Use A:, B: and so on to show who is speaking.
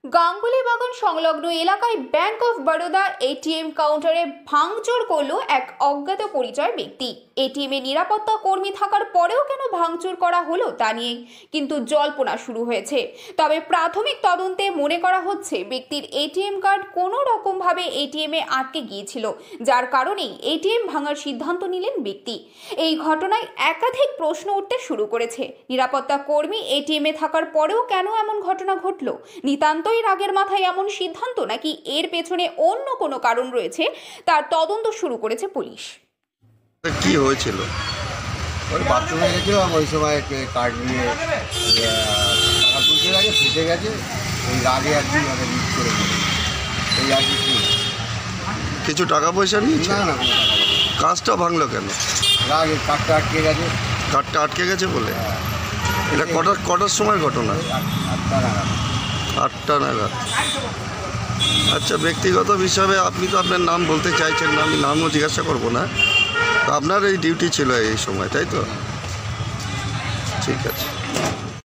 A: গাঙ্গুলি বাগান সংলগ্ন এলাকায় ব্যাংক অফ বরোদা এটিএম কাউন্টারে ভাঙচুর করলো এক অজ্ঞাত পরিচয় ব্যক্তি। এটিএমে নিরাপত্তা কর্মী থাকার পরেও কেন ভাঙচুর করা হলো তা নিয়ে কিন্তু জল্পনা শুরু হয়েছে। তবে প্রাথমিক তদন্তে মনে করা হচ্ছে ব্যক্তির এটিএম কার্ড কোনো রকমভাবে এটিএমে আটকে গিয়েছিল, যার কারণেই এটিএম ভাঙার সিদ্ধান্ত নিলেন ব্যক্তি। এই ঘটনায় একাধিক প্রশ্ন উঠতে শুরু করেছে। নিরাপত্তা কর্মী এটিএমে থাকার পরেও কেন এমন ঘটনা ঘটলো? নিতান্ত রাগের মাথায় এমন সিদ্ধান্ত নাকি এর পেছনে অন্য কোনো কারণ রয়েছে, তার তদন্ত শুরু করেছে পুলিশ।
B: কি হয়েছিল?
C: ওই বাথরুমে গেছিল, ওই সময় কার্ড নিয়ে টাকা তুলতে গেছে, ফেটে গেছে। ওই রাগে আর কি মানে লিক করে দিল। এই আর কি
B: কিছু টাকা পয়সা নিয়েছে?
C: না না, কোনো টাকা পয়সা।
B: কাজটা ভাঙলো কেন?
C: রাগে কার্ডটা আটকে গেছে।
B: কার্ডটা আটকে গেছে বলে? এটা কটার সময় ঘটনা?
C: 8টা নাগাদ।
B: 8টা নাগাদ। আচ্ছা, ব্যক্তিগত হিসাবে আপনি তো আপনার নাম বলতে চাইছেন না, আমি নামও জিজ্ঞাসা করবো না। তো আপনার এই ডিউটি ছিল এই সময়, তাই তো? ঠিক আছে।